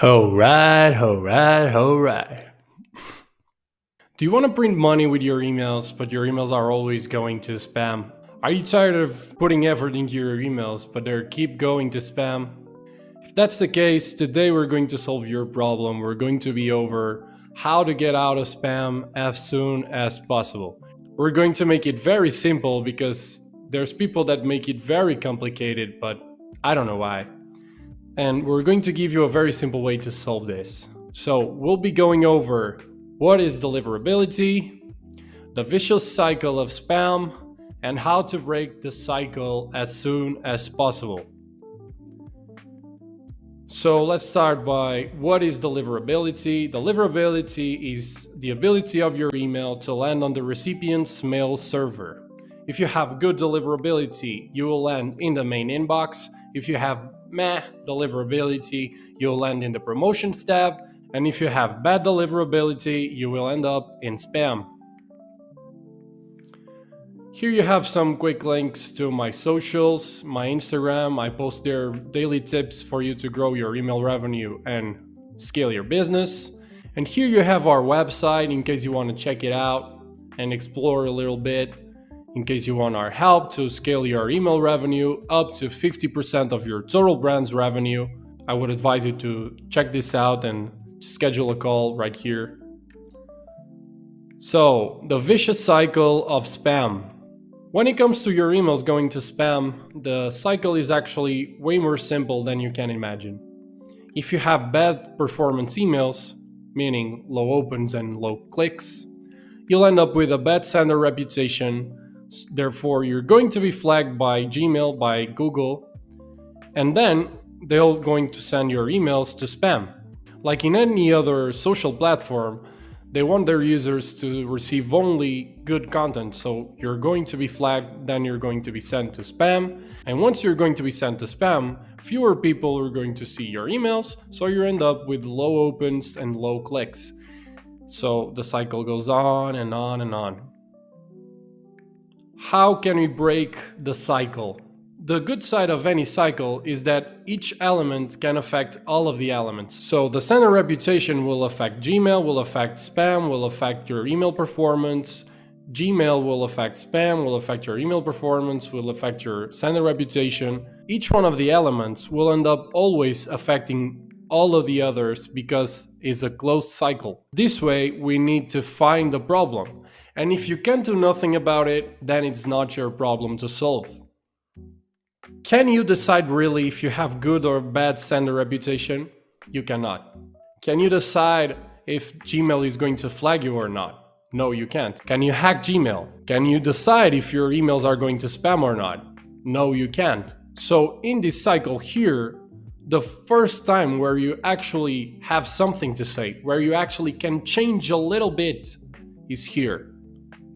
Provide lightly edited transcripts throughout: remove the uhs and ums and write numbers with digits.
Alright. Do you want to print money with your emails, but your emails are always going to spam? Are you tired of putting effort into your emails, but they keep going to spam? If that's the case, today we're going to solve your problem. We're going to be over how to get out of spam as soon as possible. We're going to make it very simple because there's people that make it very complicated, but I don't know why. And we're going to give you a very simple way to solve this. So we'll be going over what is deliverability, the vicious cycle of spam, and how to break the cycle as soon as possible. So let's start by what is deliverability. Deliverability is the ability of your email to land on the recipient's mail server. If you have good deliverability, you will land in the main inbox. If you have meh deliverability, you'll land in the promotions tab. And if you have bad deliverability, you will end up in spam. Here you have some quick links to my socials, my Instagram. I post there daily tips for you to grow your email revenue and scale your business. And here you have our website in case you want to check it out and explore a little bit. In case you want our help to scale your email revenue up to 50% of your total brand's revenue, I would advise you to check this out and schedule a call right here. So, the vicious cycle of spam. When it comes to your emails going to spam, the cycle is actually way more simple than you can imagine. If you have bad performance emails, meaning low opens and low clicks, you'll end up with a bad sender reputation. Therefore, you're going to be flagged by Gmail, by Google, and then they're going to send your emails to spam. Like in any other social platform, they want their users to receive only good content. So you're going to be flagged, then you're going to be sent to spam. And once you're going to be sent to spam, fewer people are going to see your emails. So you end up with low opens and low clicks. So the cycle goes on and on and on. How can we break the cycle? The good side of any cycle is that each element can affect all of the elements. So the sender reputation will affect Gmail, will affect spam, will affect your email performance. Gmail will affect spam, will affect your email performance, will affect your sender reputation. Each one of the elements will end up always affecting all of the others because it's a closed cycle. This way, we need to find the problem. And if you can do nothing about it, then it's not your problem to solve. Can you decide really if you have good or bad sender reputation? You cannot. Can you decide if Gmail is going to flag you or not? No, you can't. Can you hack Gmail? Can you decide if your emails are going to spam or not? No, you can't. So in this cycle here, the first time where you actually have something to say, where you actually can change a little bit, is here.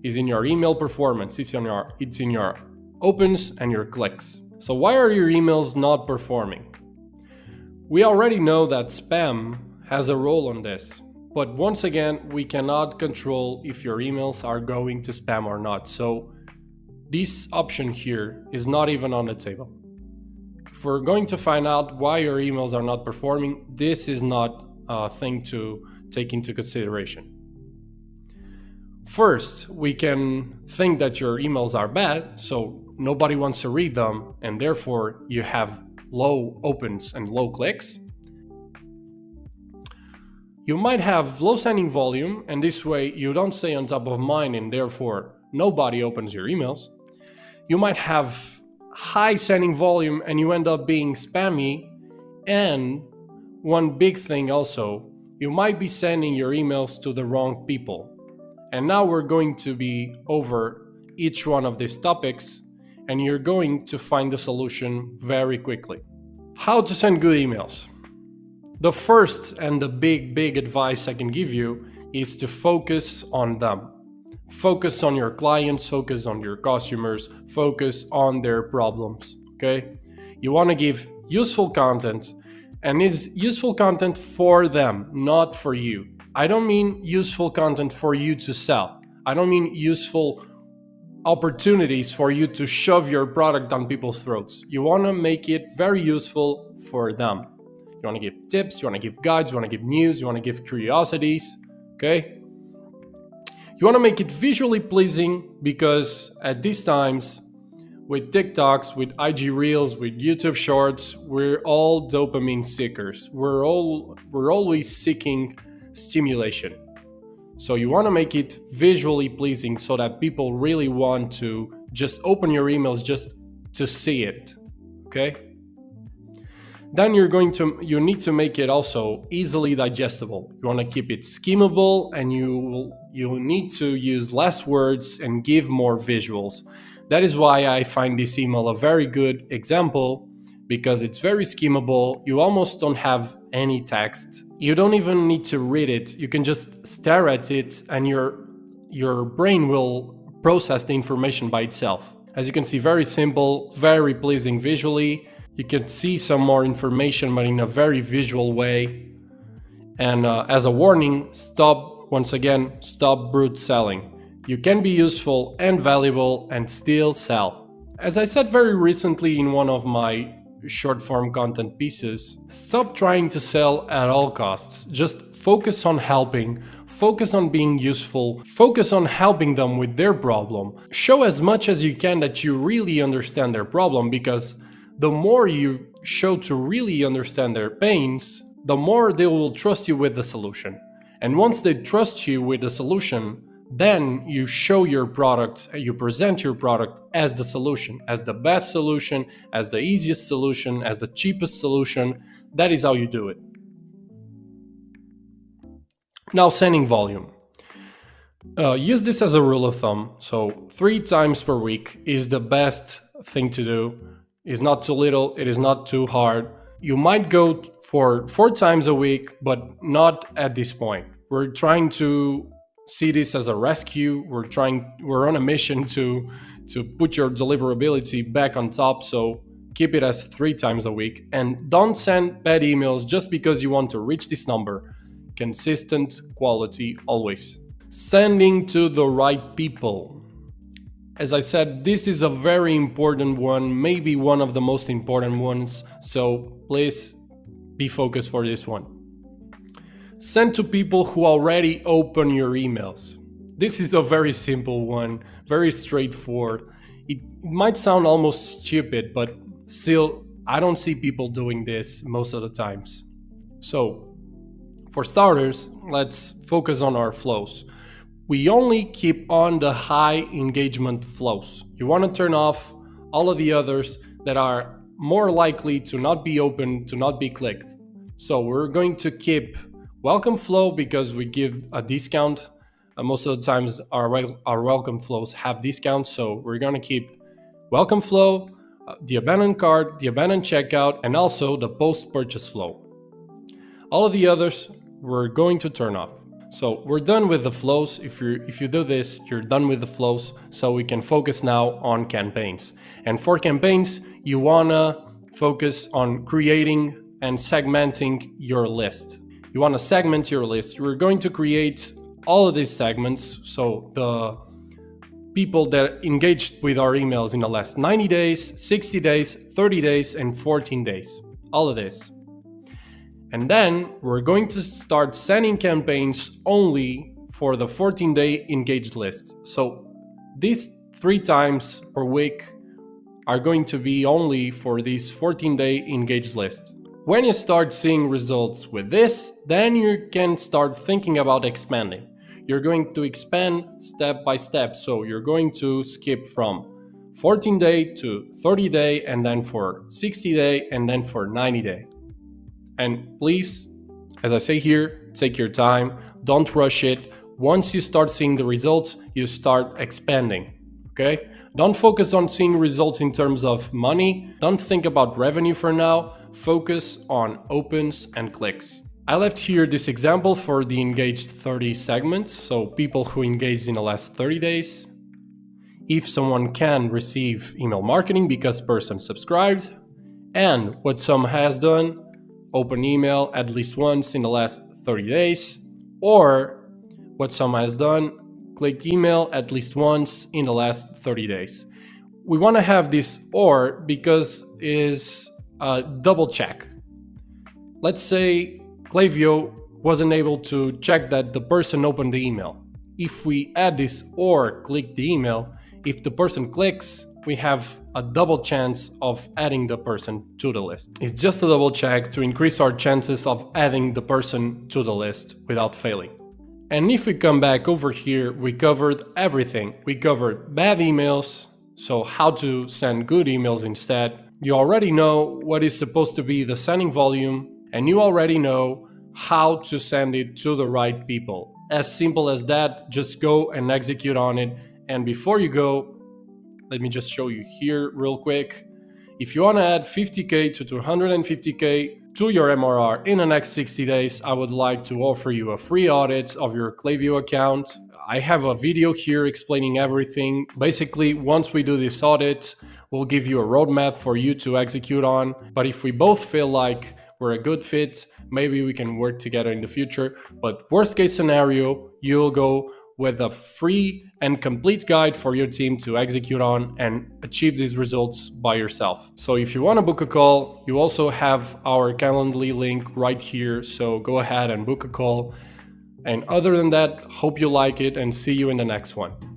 Is in your email performance, it's in your opens and your clicks. So why are your emails not performing? We already know that spam has a role on this, but once again, we cannot control if your emails are going to spam or not. So this option here is not even on the table. If we're going to find out why your emails are not performing, this is not a thing to take into consideration. First, we can think that your emails are bad, so nobody wants to read them, and therefore you have low opens and low clicks. You might have low sending volume, and this way you don't stay on top of mind, and therefore nobody opens your emails. You might have high sending volume, and you end up being spammy. And one big thing also, you might be sending your emails to the wrong people. And now we're going to be over each one of these topics, and you're going to find the solution very quickly. How to send good emails. The first and the big advice I can give you is to focus on them. Focus on your clients, focus on your customers, focus on their problems, okay? You want to give useful content, and it's useful content for them, not for you. I don't mean useful content for you to sell. I don't mean useful opportunities for you to shove your product down people's throats. You want to make it very useful for them. you want to give tips, you want to give guides, you want to give news, you want to give curiosities, okay? You want to make it visually pleasing because at these times, with TikToks, with IG Reels, with YouTube Shorts, we're all dopamine seekers. We're always seeking stimulation. So you want to make it visually pleasing so that people really want to just open your emails just to see it, okay? Then you need to make it also easily digestible. You want to keep it skimmable, and you need to use less words and give more visuals. That is why I find this email a very good example, because it's very skimmable. You almost don't have any text. You don't even need to read it. You can just stare at it and your brain will process the information by itself. As you can see, very simple, very pleasing visually. You can see some more information, but in a very visual way. And as a warning, stop brute selling. You can be useful and valuable and still sell. As I said very recently in one of my short form content pieces, stop trying to sell at all costs. Just focus on helping, focus on being useful, focus on helping them with their problem. Show as much as you can that you really understand their problem, because the more you show to really understand their pains, the more they will trust you with the solution. And once they trust you with the solution, then you show your product, you present your product as the solution, as the best solution, as the easiest solution, as the cheapest solution. That is how you do it. Now, sending volume. Use this as a rule of thumb. So 3 times per week is the best thing to do. It's not too little, it is not too hard. You might go for 4 times a week, but not at this point. We're trying to see this as a rescue. We're on a mission to put your deliverability back on top. So keep it as 3 times a week, and don't send bad emails just because you want to reach this number. Consistent quality always. Sending to the right people. As I said, this is a very important one, maybe one of the most important ones. So please be focused for this one. Send to people who already open your emails. This is a very simple one, very straightforward. It might sound almost stupid, but still, I don't see people doing this most of the times. So, for starters, let's focus on our flows. We only keep on the high engagement flows. You want to turn off all of the others that are more likely to not be open, to not be clicked. So we're going to keep welcome flow because we give a discount. Most of the times our welcome flows have discounts, so we're going to keep welcome flow, the abandoned cart, the abandoned checkout, and also the post-purchase flow. All of the others we're going to turn off. So we're done with the flows. If you do this, you're done with the flows, so we can focus now on campaigns. And for campaigns, you wanna focus on creating and segmenting your list. You wanna segment your list. You're going to create all of these segments, so the people that engaged with our emails in the last 90 days, 60 days, 30 days, and 14 days. All of this. And then we're going to start sending campaigns only for the 14-day engaged list. So these 3 times per week are going to be only for these 14-day engaged list. When you start seeing results with this, then you can start thinking about expanding. You're going to expand step by step. So you're going to skip from 14-day to 30-day, and then for 60-day, and then for 90-day. And please, as I say here, take your time, don't rush it. Once you start seeing the results, you start expanding, okay? Don't focus on seeing results in terms of money. Don't think about revenue for now. Focus on opens and clicks. I left here this example for the engaged 30 segments, so people who engaged in the last 30 days. If someone can receive email marketing because person subscribed, and what some has done, open email at least once in the last 30 days, or what some has done, click email at least once in the last 30 days. We want to have this or because is a double check. Let's say Klaviyo wasn't able to check that the person opened the email. If we add this or click the email, if the person clicks, we have a double chance of adding the person to the list. It's just a double check to increase our chances of adding the person to the list without failing. And if we come back over here, we covered everything. We covered bad emails, so how to send good emails instead. You already know what is supposed to be the sending volume, and you already know how to send it to the right people. As simple as that, just go and execute on it. And before you go, let me just show you here real quick. If you want to add 50K to 250K to your MRR in the next 60 days, I would like to offer you a free audit of your Klaviyo account. I have a video here explaining everything. Basically, once we do this audit, we'll give you a roadmap for you to execute on. But if we both feel like we're a good fit, maybe we can work together in the future. But worst case scenario, you'll go with a free and complete guide for your team to execute on and achieve these results by yourself. So if you want to book a call, you also have our Calendly link right here. So go ahead and book a call. And other than that, hope you like it and see you in the next one.